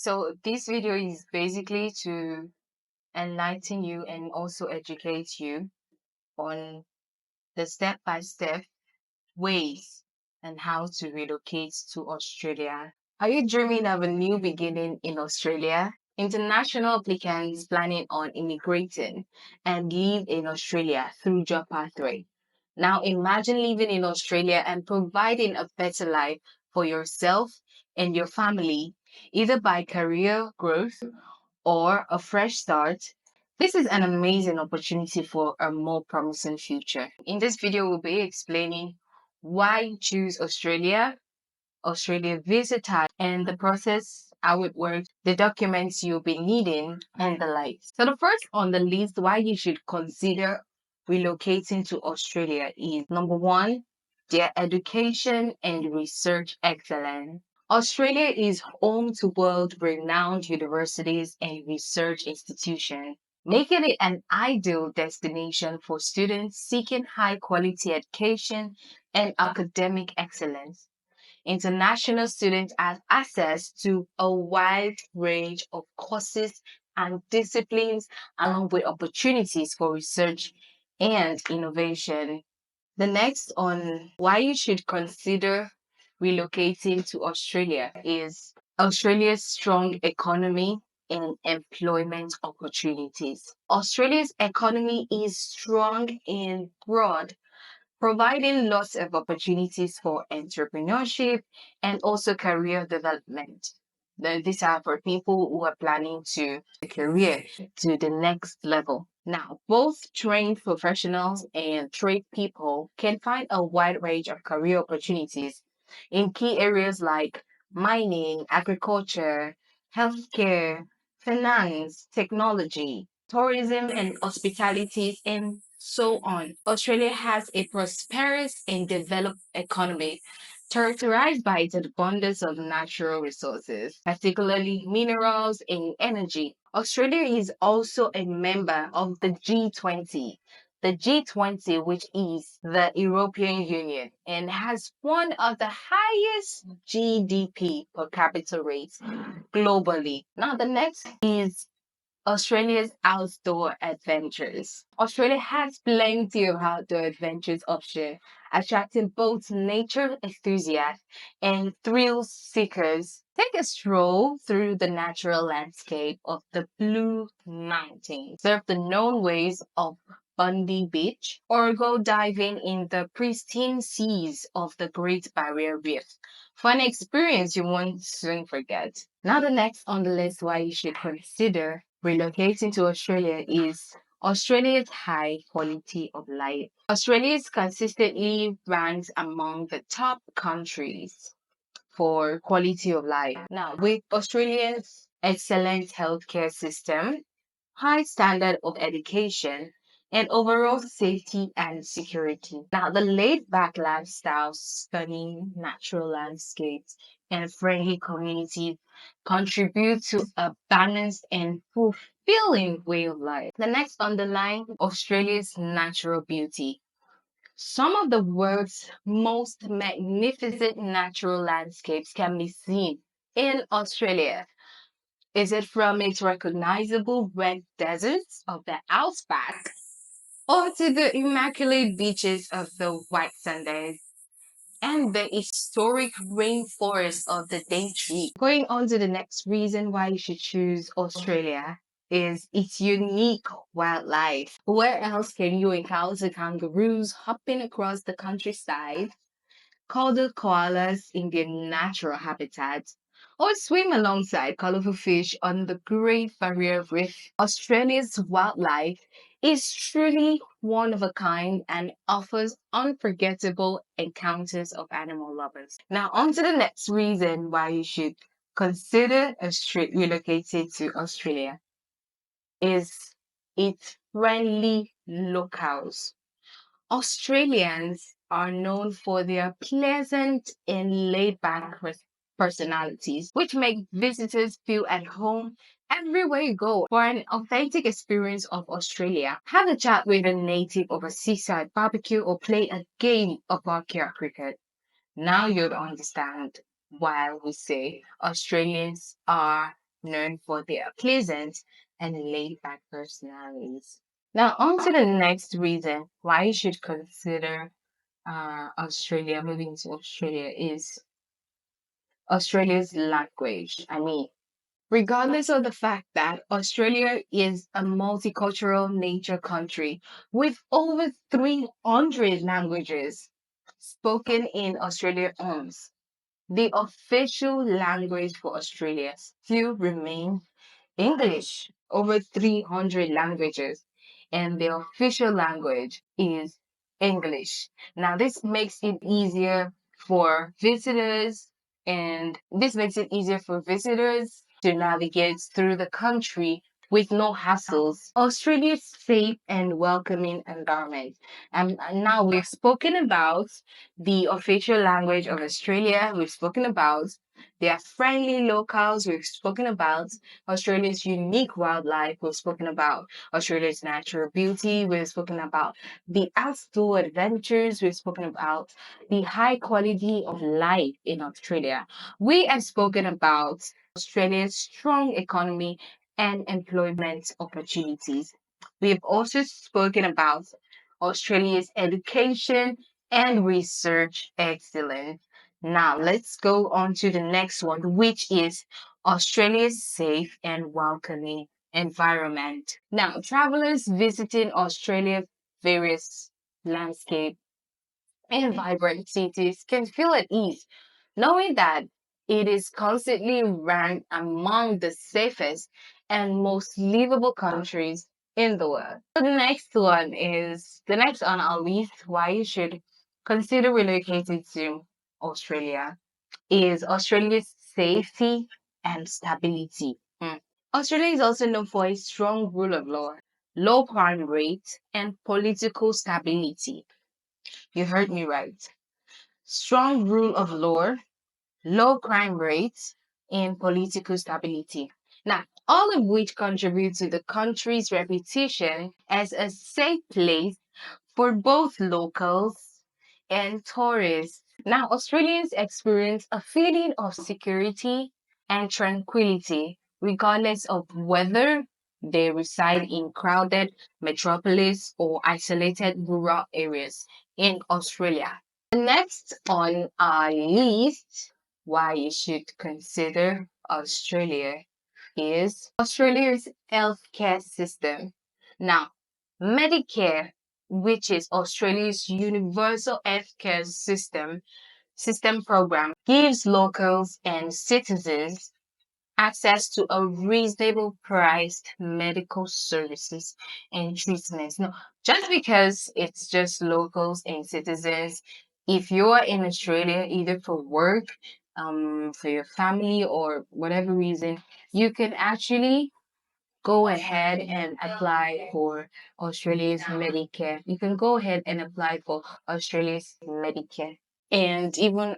So this video is basically to enlighten you and also educate you on the step-by-step ways and how to relocate to Australia. Are you dreaming of a new beginning in Australia? International applicants planning on immigrating and live in Australia through job pathway. Now imagine living in Australia and providing a better life for yourself and your family, either by career growth or a fresh start. This is an amazing opportunity for a more promising future. In this video, we'll be explaining why choose Australia visa type, and the process, how it works, the documents you'll be needing, and the likes. So the first on the list why you should consider relocating to Australia is number one, their education and research excellence. Australia is home to world-renowned universities and research institutions, making it an ideal destination for students seeking high-quality education and academic excellence. International students have access to a wide range of courses and disciplines, along with opportunities for research and innovation. The next on why you should consider relocating to Australia is Australia's strong economy and employment opportunities. Australia's economy is strong and broad, providing lots of opportunities for entrepreneurship and also career development. These are for people who are planning to career to the next level. Now, both trained professionals and trade people can find a wide range of career opportunities in key areas like mining, agriculture, healthcare, finance, technology, tourism and hospitality, and so on. Australia has a prosperous and developed economy characterized by its abundance of natural resources, particularly minerals and energy. Australia is also a member of the G20. The G20, which is the European Union, and has one of the highest GDP per capita rates globally. Now, the next is Australia's outdoor adventures. Australia has plenty of outdoor adventures options, attracting both nature enthusiasts and thrill seekers. Take a stroll through the natural landscape of the Blue Mountains. Surf the known waves of Bundy Beach, or go diving in the pristine seas of the Great Barrier Reef for an experience you won't soon forget. Now, the next on the list why you should consider relocating to Australia is Australia's high quality of life. Australia is consistently ranked among the top countries for quality of life. Now, with Australia's excellent healthcare system, high standard of education, and overall safety and security. Now, the laid-back lifestyle, stunning natural landscapes, and friendly communities contribute to a balanced and fulfilling way of life. The next underline, Australia's natural beauty. Some of the world's most magnificent natural landscapes can be seen in Australia. Is it from its recognizable red deserts of the outback or to the immaculate beaches of the White Sands and the historic rainforest of the Daintree? Going on to the next reason why you should choose Australia is its unique wildlife. Where else can you encounter kangaroos hopping across the countryside, cuddle koalas in their natural habitat, or swim alongside colorful fish on the Great Barrier Reef? Australia's wildlife is truly one of a kind and offers unforgettable encounters of animal lovers. Now, on to the next reason why you should consider a straight relocating to Australia is its friendly locals. Australians are known for their pleasant and laid-back personalities, which make visitors feel at home everywhere you go. For an authentic experience of Australia, have a chat with a native of a seaside barbecue or play a game of backyard cricket. Now you'll understand why we say Australians are known for their pleasant and laid-back personalities. Now, on to the next reason why you should consider Australia, moving to Australia, is Australia's language. I mean, regardless of the fact that Australia is a multicultural nature country with over 300 languages spoken in Australia owns, the official language for Australia still remains English. Over 300 languages, and the official language is English. Now, this makes it easier for visitors, and this makes it easier for visitors to navigate through the country with no hassles. Australia's safe and welcoming environment. And now we've spoken about the official language of Australia. We've spoken about their friendly locals. We've spoken about Australia's unique wildlife. We've spoken about Australia's natural beauty. We've spoken about the outdoor adventures. We've spoken about the high quality of life in Australia. We have spoken about Australia's strong economy and employment opportunities. We've also spoken about Australia's education and research excellence. Now, let's go on to the next one, which is Australia's safe and welcoming environment. Now, travelers visiting Australia's various landscape and vibrant cities can feel at ease, knowing that it is constantly ranked among the safest and most livable countries in the world. So the next on our list why you should consider relocating to Australia is Australia's safety and stability. Australia is also known for a strong rule of law, low crime rate, and political stability. You heard me right. Strong rule of law, low crime rates, and political stability. Now, all of which contribute to the country's reputation as a safe place for both locals and tourists. Now, Australians experience a feeling of security and tranquility, regardless of whether they reside in crowded metropolis or isolated rural areas in Australia. The next on our list, why you should consider Australia, is Australia's healthcare system. Now, Medicare, which is Australia's universal healthcare system program, gives locals and citizens access to a reasonable priced medical services and treatments. No, just because it's just locals and citizens, if you're in Australia, either for work, for your family, or whatever reason, you can actually go ahead and apply for Australia's Medicare. You can go ahead and apply for Australia's Medicare and even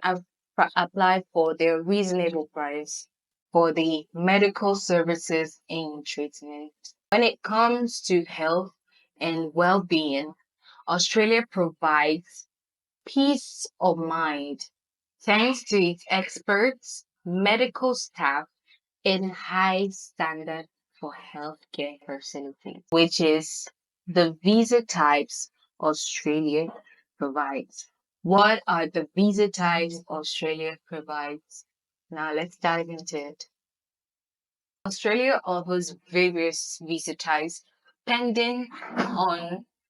apply for their reasonable price for the medical services and treatment. When it comes to health and well-being, Australia provides peace of mind thanks to its experts, medical staff, and high standard for healthcare facilities, which is the visa types Australia provides. What are the visa types Australia provides? Now let's dive into it. Australia offers various visa types pending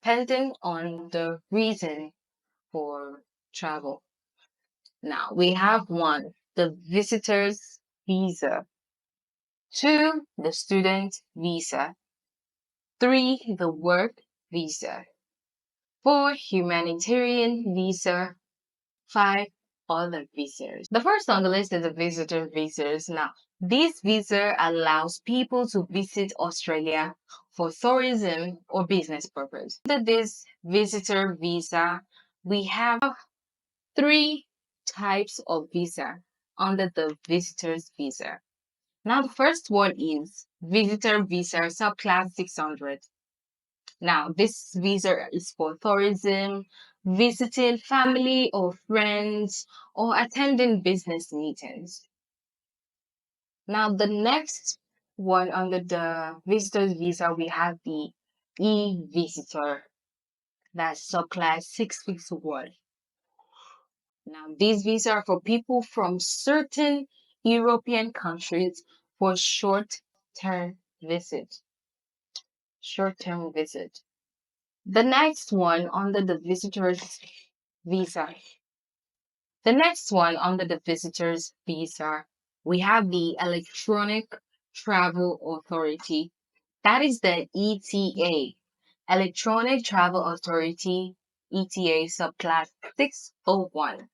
pending on the reason for travel. Now we have one, the visitor's visa. 2, the student visa. 3, the work visa. 4, humanitarian visa. 5, other visas. The first on the list is the visitor visas. Now, this visa allows people to visit Australia for tourism or business purpose. Under this visitor visa, we have 3 types of visa under the visitor's visa. Now, the first one is visitor visa subclass 600. Now, this visa is for tourism, visiting family or friends, or attending business meetings. Now, the next one under the visitor's visa, we have the e-visitor. That's subclass 651. Now, these visas are for people from certain European countries for short-term visit. Short-term visit. The next one under the visitor's visa. The next one under the visitor's visa, we have the Electronic Travel Authority. That is the ETA, Electronic Travel Authority, ETA subclass 601.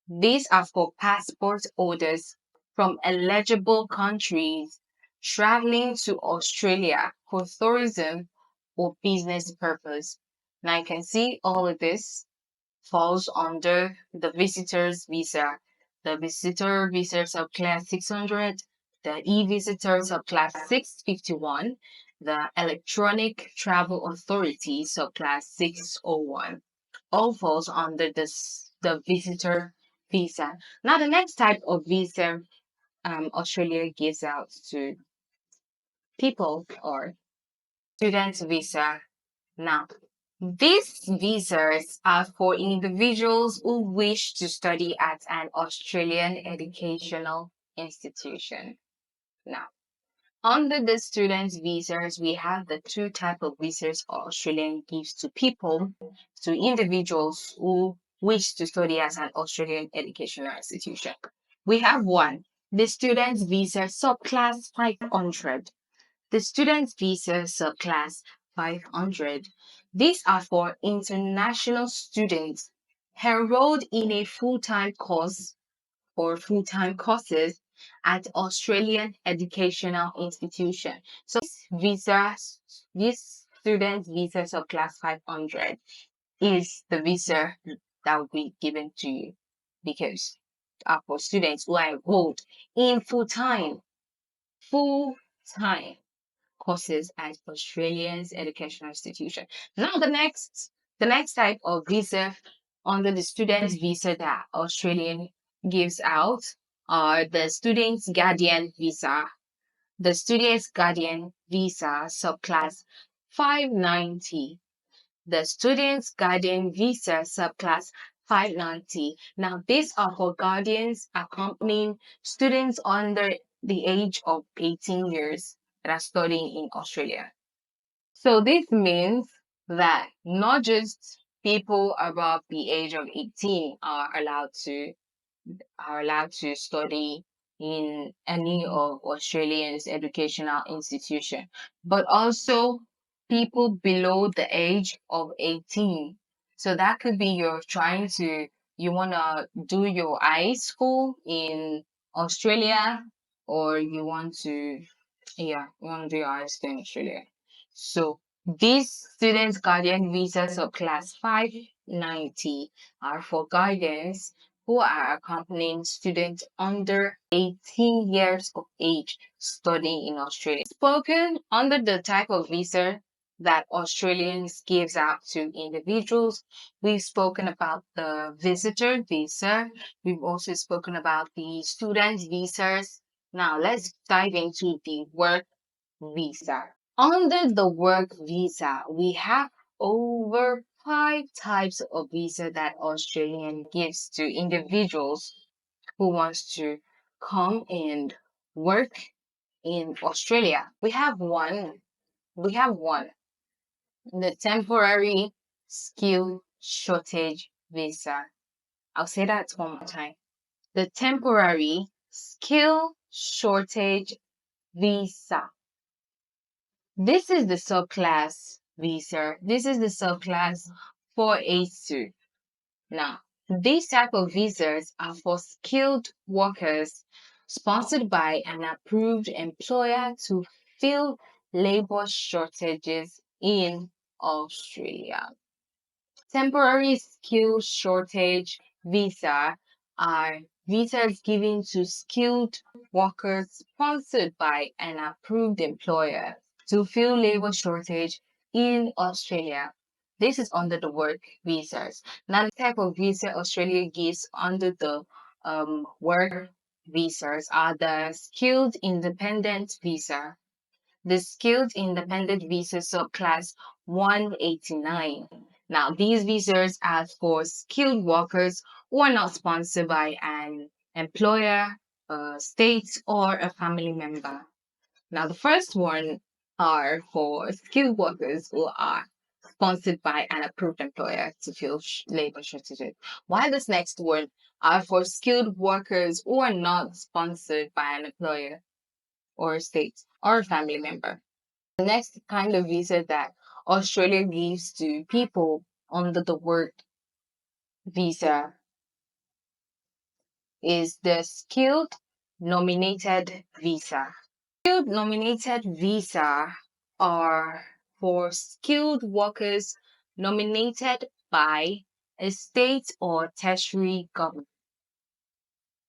These are for passport holders from eligible countries traveling to Australia for tourism or business purpose. Now you can see all of this falls under the visitor's visa. The visitor visa subclass 600, the e-visitor subclass 651, the electronic travel authority subclass 601. All falls under the visitor visa. Now the next type of visa Australia gives out to people or student visa. Now, these visas are for individuals who wish to study at an Australian educational institution. Now, under the student visas, we have the two type of visas Australian gives to people, to individuals who wish to study at an Australian educational institution. We have one, the student visa subclass 500. The student visa subclass 500. These are for international students enrolled in a full-time course or full-time courses at Australian educational institution. So this student visa subclass 500 is the visa that will be given to you because for students who are enrolled in full-time courses at Australia's educational institution. Now the next type of visa under the student visa that Australian gives out are the student's guardian visa. The student's guardian visa subclass 590. The student's guardian visa subclass 590. Now these are for guardians accompanying students under the age of 18 years that are studying in Australia. So this means that not just people above the age of 18 are allowed to study in any of Australia's educational institution, but also people below the age of 18. So that could be you want to do your high school in Australia, or you want to do your high school in Australia. So these students guardian visas of class 590 are for guardians who are accompanying students under 18 years of age studying in Australia. Spoken under the type of visa that Australians gives out to individuals. We've spoken about the visitor visa. We've also spoken about the student visas. Now let's dive into the work visa. Under the work visa, we have over 5 types of visa that Australian gives to individuals who wants to come and work in Australia. We have one, the temporary skill shortage visa. I'll say that one more time. The temporary skill shortage visa. This is the subclass visa. This is the subclass 482. Now, these type of visas are for skilled workers sponsored by an approved employer to fill labor shortages in Australia. Temporary skill shortage visa are visas given to skilled workers sponsored by an approved employer to fill labor shortage in Australia. This is under the work visas. Now, the type of visa Australia gives under the work visas are the skilled independent visa. the skilled independent visa subclass 189. Now, these visas are for skilled workers who are not sponsored by an employer, a state, or a family member. Now, the first one are for skilled workers who are sponsored by an approved employer to fill labor shortages. While this next one are for skilled workers who are not sponsored by an employer or state or a family member. The next kind of visa that Australia gives to people under the work visa is the skilled nominated visa. Skilled nominated visa are for skilled workers nominated by a state or tertiary government.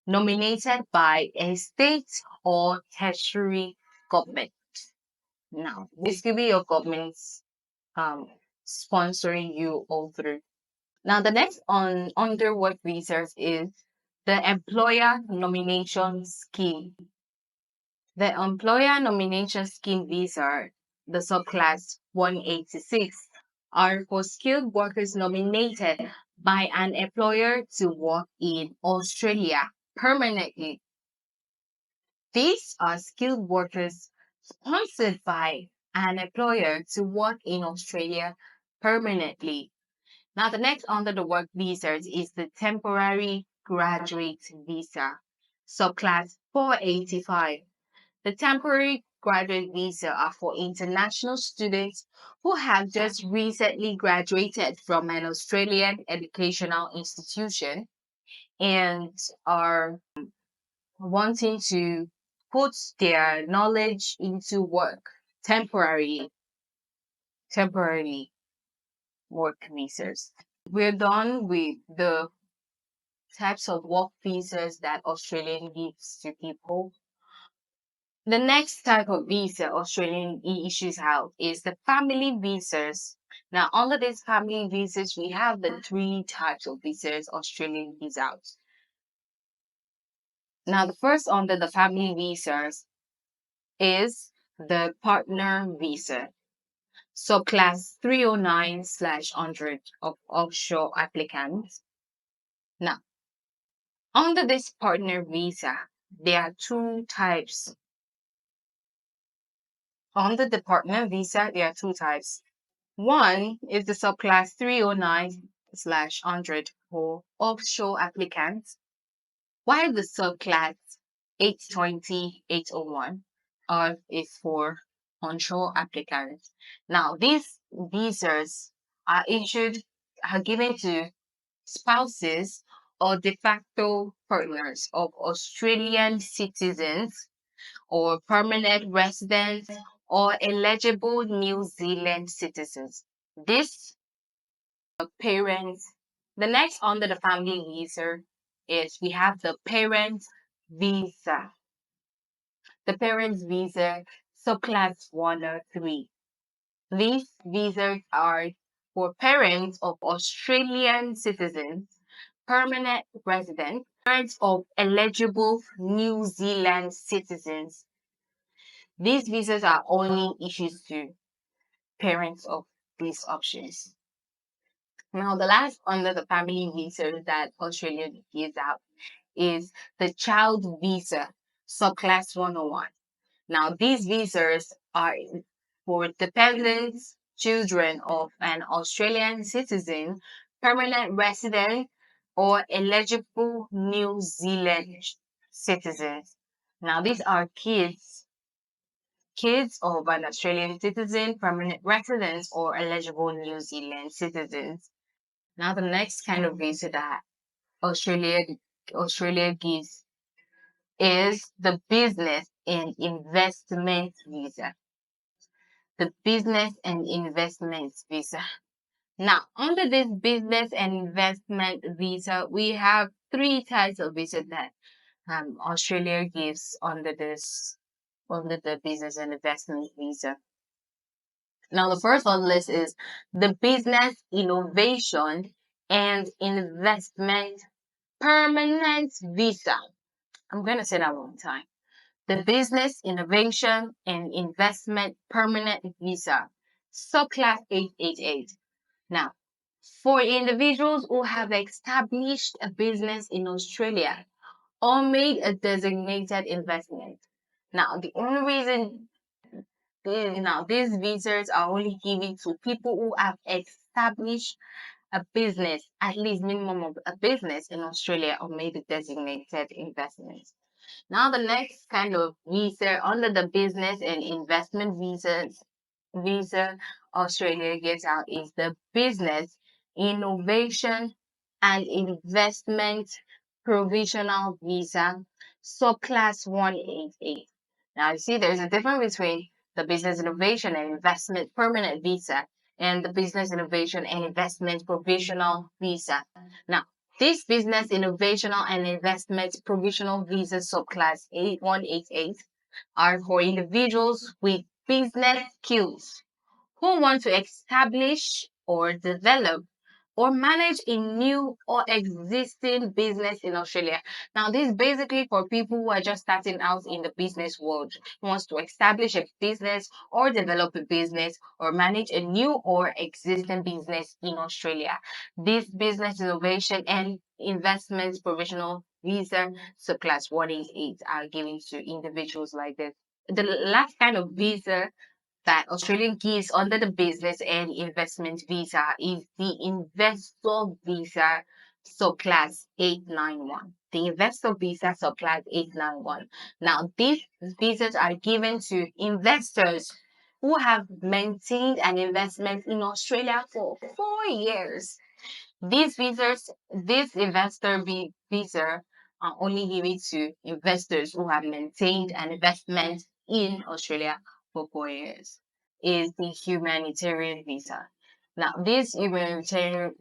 Nominated by a state or tertiary government. Now, this could be your government's um, sponsoring you all through. Now, the next on under work visas is the employer nomination scheme. The employer nomination scheme visa, the subclass 186, are for skilled workers nominated by an employer to work in Australia permanently. These are skilled workers sponsored by an employer to work in Australia permanently. Now, the next under the work visas is the temporary graduate visa, subclass 485. The temporary graduate visa are for international students who have just recently graduated from an Australian educational institution and are wanting to put their knowledge into work temporarily work visas. We're done with the types of work visas that Australian gives to people. The next type of visa Australian issues out is the family visas. Now, under these family visas, we have the three types of visas Australian gives out. Now, the first under the family visas is the partner visa. So class 309/100 of offshore applicants. Now, under this partner visa, there are two types. Under the partner visa, there are two types. One is the subclass 309/100 for offshore applicants, while the subclass 820/801 is for onshore applicants. Now, these visas are given to spouses or de facto partners of Australian citizens or permanent residents or eligible New Zealand citizens. This parents. The next under the family visa is we have the parent visa. The parents visa subclass 103. These visas are for parents of Australian citizens, permanent residents, parents of eligible New Zealand citizens. These visas are only issued to parents of these options. Now, the last under the family visa that Australia gives out is the child visa, subclass 101. Now, these visas are for dependents, children of an Australian citizen, permanent resident, or eligible New Zealand citizens. Now, these are kids of an Australian citizen, permanent residents, or eligible New Zealand citizens. Now, the next kind of visa that Australia Australia gives is the business and investment visa. The business and investment visa. Now, under this business and investment visa, we have three types of visa that Australia gives under the business and investment visa. Now, the first on the list is the business innovation and investment permanent visa. I'm going to say that one time. the Business Innovation and Investment Permanent Visa, subclass 888. Now, for individuals who have established a business in Australia or made a designated investment. Now, the only reason these visas are only given to people who have established a business, at least minimum of a business in Australia or made a designated investment. Now, the next kind of visa under the business and investment visa Australia gives out is the business innovation and investment provisional visa, subclass 188. Now, you see, there's a difference between the business innovation and investment permanent visa and the business innovation and investment provisional visa. Now, this business innovational and investment provisional visa subclass 8188 are for individuals with business skills who want to establish or develop or manage a new or existing business in Australia. Now, this is basically for people who are just starting out in the business world, who wants to establish a business or develop a business or manage a new or existing business in Australia. This business innovation and investments provisional visa subclass 188 are given to individuals like this. The last kind of visa that Australia gives under the business and investment visa is the investor visa subclass 891. The investor visa subclass 891. Now, these visas are given to investors who have maintained an investment in Australia for 4 years. This investor visa are only given to investors who have maintained an investment in Australia for 4 years. Is the humanitarian visa. Now, this humanitarian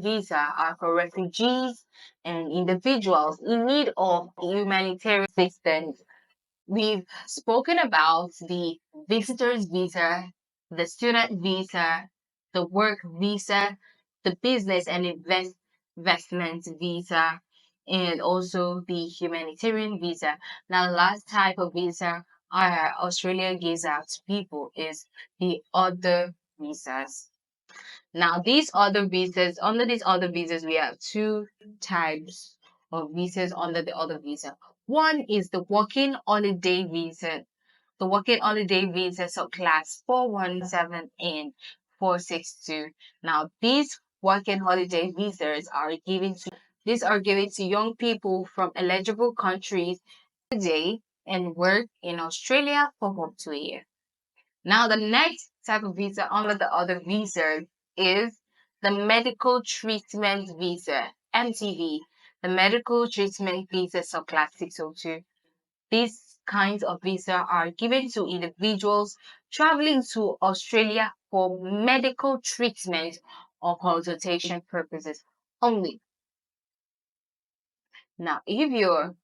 visa are for refugees and individuals in need of humanitarian assistance. We've spoken about the visitor's visa, the student visa, the work visa, the business and investment visa, and also the humanitarian visa. Now, the last type of visa Australia gives out to people is the other visas. Now, under these other visas, we have two types of visas under the other visa. One is the working holiday visa. The working holiday visa subclass 417 and 462. Now, these working holiday visas are given to young people from eligible countries today and work in Australia for up to a year. Now, the next type of visa under the other visa is the medical treatment visa, MTV, the medical treatment visa subclass 602. These kinds of visa are given to individuals traveling to Australia for medical treatment or consultation purposes only. Now, if you're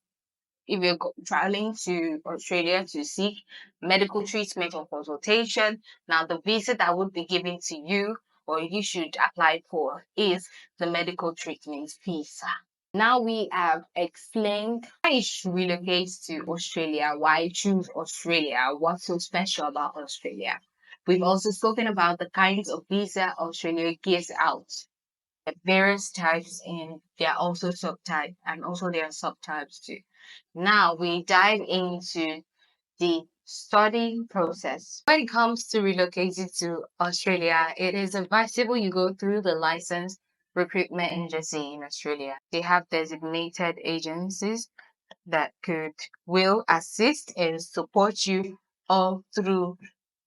traveling to Australia to seek medical treatment or consultation, now the visa that would be given to you or you should apply for is the medical treatment visa. Now we have explained why you should relocate to Australia, why choose Australia, what's so special about Australia. We've also spoken about the kinds of visa Australia gives out, the various types, and there are also subtypes, and also there are subtypes too. Now we dive into the study process. When it comes to relocating to Australia, it is advisable you go through the license recruitment agency in Australia. They have designated agencies that will assist and support you all through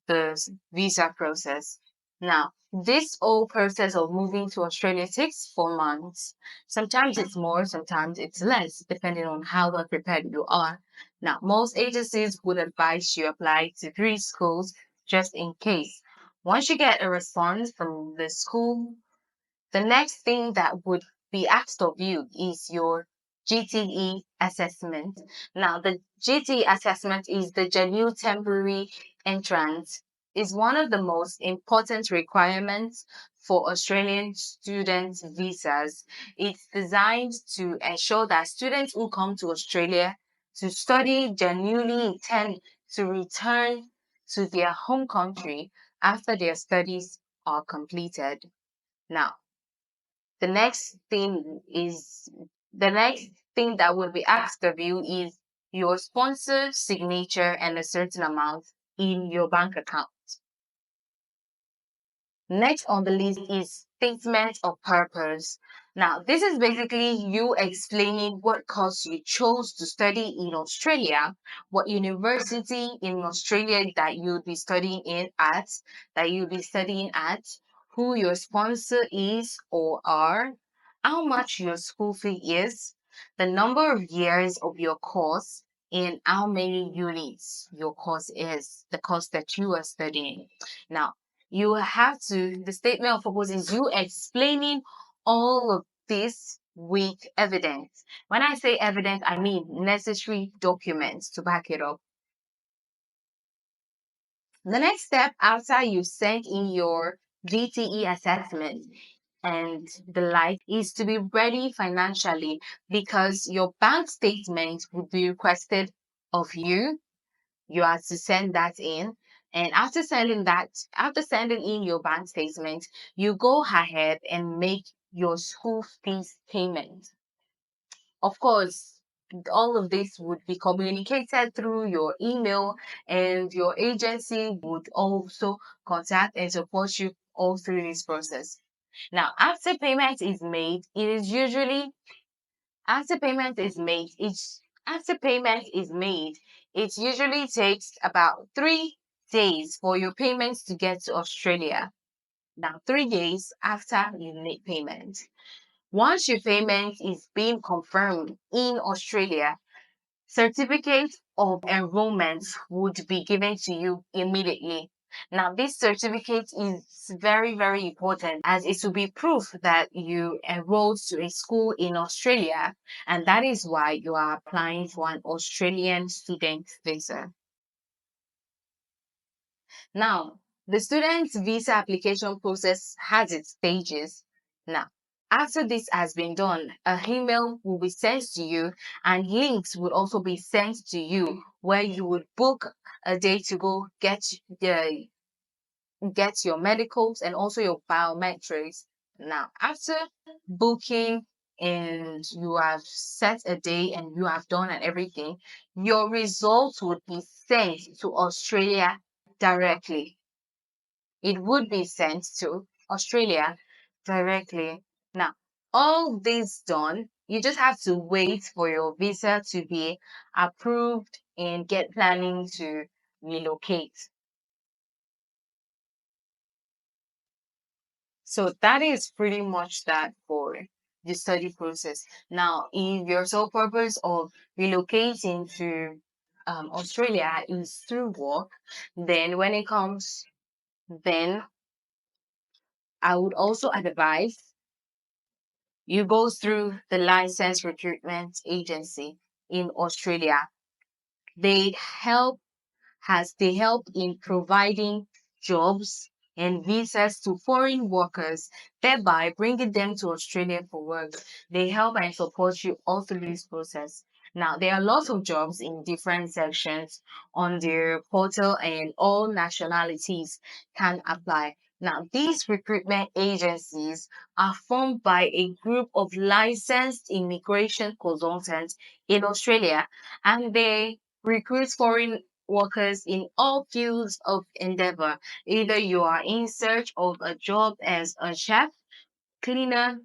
the visa process. Now, this whole process of moving to Australia takes 4 months. Sometimes it's more, sometimes it's less, depending on how well prepared you are. Now, most agencies would advise you apply to 3 schools just in case. Once you get a response from the school, the next thing that would be asked of you is your GTE assessment. Now, the GTE assessment is the Genuine Temporary Entrance. Is one of the most important requirements for Australian student visas. It's designed to ensure that students who come to Australia to study genuinely intend to return to their home country after their studies are completed. Now, the next thing is the next thing that will be asked of you is your sponsor's signature and a certain amount in your bank account. Next on the list is statement of purpose. Now, this is basically you explaining what course you chose to study in Australia, what university in Australia that you'll be studying at, who your sponsor is or are, how much your school fee is, the number of years of your course, and how many units your course is, the course that you are studying. Now, the statement of purpose is you explaining all of this with evidence. When I say evidence, I mean necessary documents to back it up. The next step after you send in your VTE assessment and the like is to be ready financially because your bank statement would be requested of you. You have to send that in. And after sending in your bank statement, you go ahead and make your school fees payment. Of course, all of this would be communicated through your email, and your agency would also contact and support you all through this process. Now, after payment is made, it usually takes about 3 days for your payments to get to Australia. Now, 3 days after you make payment. Once your payment is being confirmed in Australia, certificate of enrollment would be given to you immediately. Now, this certificate is very, very important as it will be proof that you enrolled to a school in Australia, and that is why you are applying for an Australian student visa. Now, the student's visa application process has its stages. Now, after this has been done, a email will be sent to you and links will also be sent to you where you would book a day to go get your medicals and also your biometrics. Now, after booking and you have set a day and you have done and everything, your results would be sent to Australia directly. It would be sent to Australia directly. Now, all this done, you just have to wait for your visa to be approved and get planning to relocate. So that is pretty much that for the study process. Now, if your sole purpose of relocating to Australia is through work, then I would also advise you go through the licensed recruitment agency in Australia. They help they help in providing jobs and visas to foreign workers, thereby bringing them to Australia for work. They help and support you all through this process. Now, there are lots of jobs in different sections on their portal, and all nationalities can apply. Now, these recruitment agencies are formed by a group of licensed immigration consultants in Australia, and they recruit foreign workers in all fields of endeavor. Either you are in search of a job as a chef, cleaner,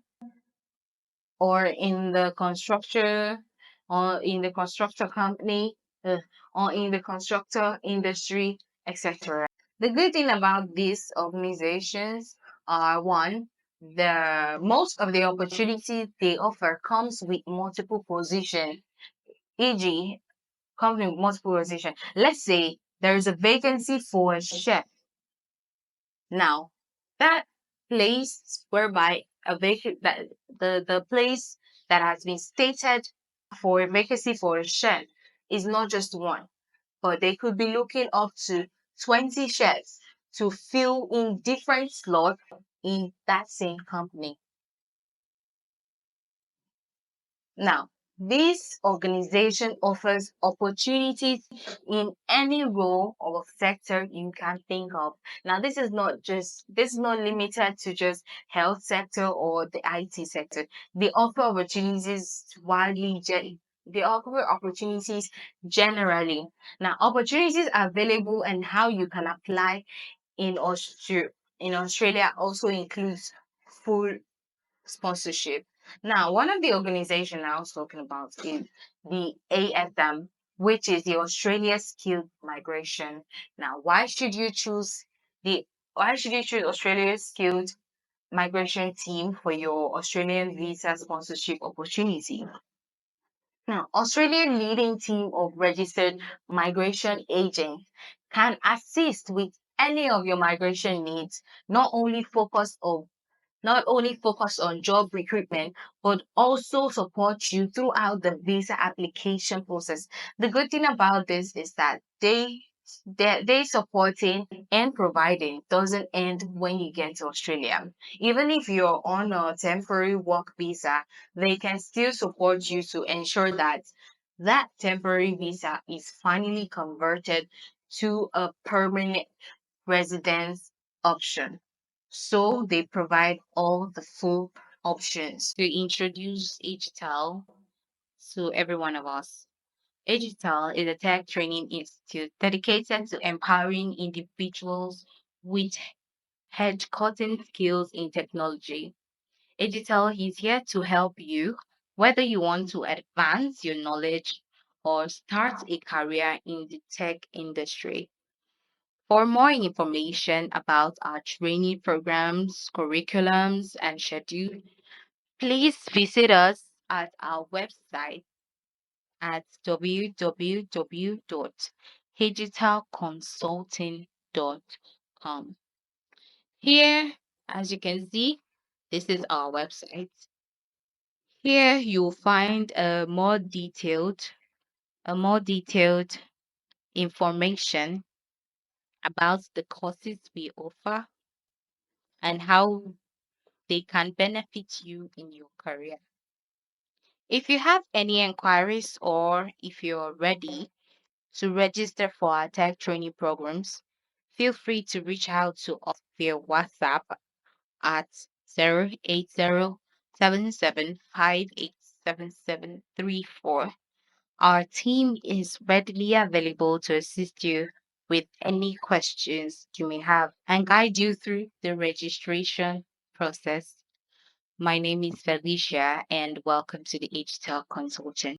or in the construction, or in the constructor company, or in the constructor industry, etc. The good thing about these organizations are one, the most of the opportunities they offer comes with multiple position, e.g., company with multiple position. Let's say there is a vacancy for a chef. Now, that place whereby a vacant that the place that has been stated for a vacancy for a chef is not just one, but they could be looking up to 20 chefs to fill in different slots in that same company. Now, This organization offers opportunities in any role or sector you can think of. Now, this is not limited to just health sector or the IT sector. They offer opportunities they offer opportunities generally. Now, opportunities are available and how you can apply in Australia also includes full sponsorship. Now, one of the organizations I was talking about is the ASM, which is the Australia Skilled Migration. Now, the why should you choose Australia's Skilled Migration team for your Australian visa sponsorship opportunity? Now, Australia's leading team of registered migration agents can assist with any of your migration needs, not only focus on job recruitment, but also support you throughout the visa application process. The good thing about this is that they supporting and providing doesn't end when you get to Australia. Even if you're on a temporary work visa, they can still support you to ensure that that temporary visa is finally converted to a permanent residence option. So they provide all the full options. To introduce HTAL to every one of us. HTAL is a tech training institute dedicated to empowering individuals with head-cutting skills in technology. HTAL is here to help you whether you want to advance your knowledge or start a career in the tech industry. For more information about our training programs, curriculums, and schedule, please visit us at our website at www.digitalconsulting.com. Here, as you can see, this is our website. Here you'll find a more detailed information about the courses we offer and how they can benefit you in your career. If you have any inquiries or if you're ready to register for our tech training programs, feel free to reach out to us via WhatsApp at 08077587734. Our team is readily available to assist you with any questions you may have and guide you through the registration process. My name is Felicia, and welcome to the HTEL Consultant.